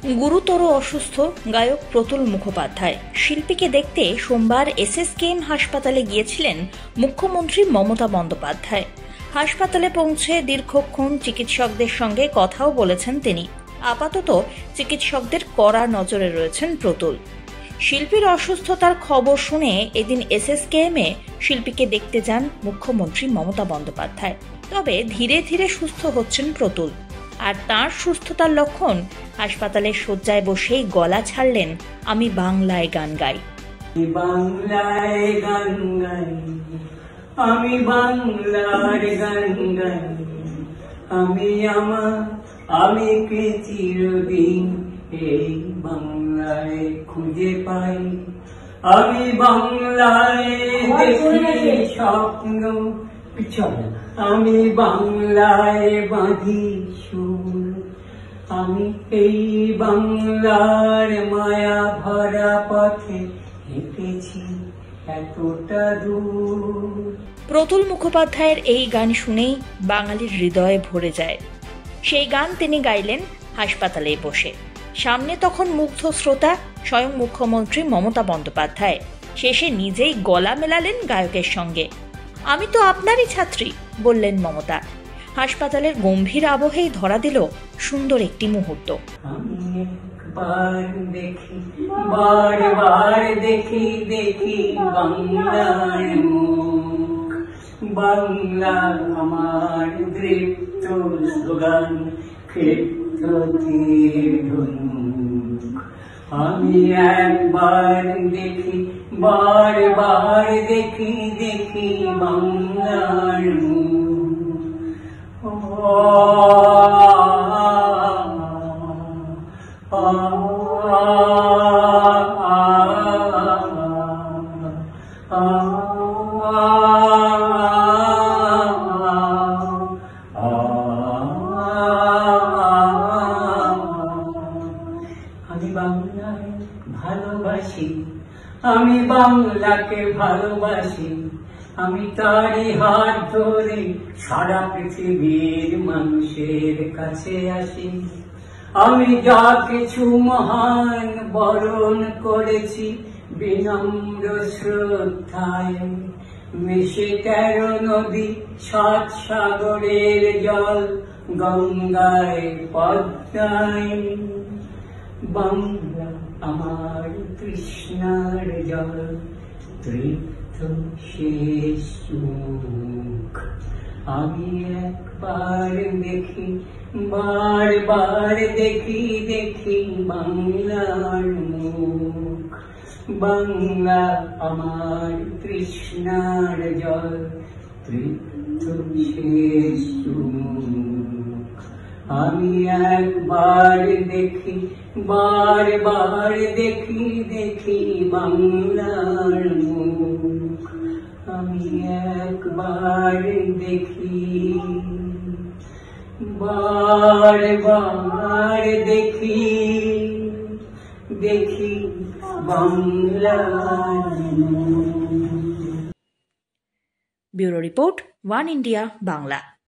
গুরুতর অসুস্থ গায়ক প্রতুল মুখোপাধ্যায়। শিল্পীকে দেখতে সোমবার এসএসকেএম হাসপাতালে গিয়েছিলেন মুখ্যমন্ত্রী মমতা বন্দ্যোপাধ্যায়। হাসপাতালে পৌঁছে দীর্ঘক্ষণ চিকিৎসকদের সঙ্গে কথাও বলেছেন তিনি। আপাতত চিকিৎসকদের কড়া নজরে রয়েছেন প্রতুল। শিল্পীর অসুস্থতার খবর শুনে এদিন এসএসকেএমে শিল্পীকে দেখতে যান মুখ্যমন্ত্রী মমতা বন্দ্যোপাধ্যায়। তবে ধীরে ধীরে সুস্থ হচ্ছেন প্রতুল। আর তাঁর সুস্থতার লক্ষণ হাসপাতালের শয্যায় বসেই গলা ছাড়লেন আমি বাংলায় গান গাই। বাংলায় গান গাই, আমি বাংলার গান গাই, আমি কে চিরদিন এই বাংলায় খুঁজে পাই। আমি বাংলায় দেখি স্বপ্ন, আমি বাংলায় বাঁধি সুর, আমি এই বাংলার মায়া ভরা পথে হেঁটেছি এতটা দূর। প্রতুল মুখোপাধ্যায়ের এই গান শুনেই বাঙালির হৃদয়ে ভরে যায়। সেই গান তিনি গাইলেন হাসপাতালে বসে। সামনে তখন মুগ্ধ শ্রোতা, স্বয়ং মুখ্যমন্ত্রী মমতা বন্দ্যোপাধ্যায়। শেষে নিজেই গলা মেলালেন গায়কের সঙ্গে। আমি তো আপনারই ছাত্রী, বললেন মমতা। হাসপাতালের গম্ভীর আবহেই ধরা দিল সুন্দর একটি মুহূর্ত। আমি একবার দেখি, বারবার দেখি, দেখি বাংলার মুখ, বাংলা আমার দৃপ্ত স্লোগান, ক্ষিপ্ত তীর ধনুক। আমি একবার দেখি, বারবার দেখি, দেখি বাংলার মুখ। আমি বাংলায় ভালোবাসি, আমি বাংলাকে ভালোবাসি, আমি তারই হাত ধরে সারা পৃথিবীর মানুষের কাছে আসি। আমি যা কিছু মহান বরণ করেছি বিনম্র শ্রদ্ধায়, মিশে 13 নদী 7 সাগরের জল, গঙ্গায় পদ্মায়। বাংলা আমার তৃষ্ণার জল, তৃপ্ত শেষ মুখ। আমি একবার দেখি, বারবার দেখি, দেখি বাংলার মুখ। বাংলা আমার তৃষ্ণার জল, তৃপ্ত শেষ মুখ। আমি একবার দেখি, বারবার দেখি, দেখি বাংলার মুখ। আমি একবার দেখি, বারবার দেখি, দেখি বাংলার মুখ। Bureau report, one India Bangla.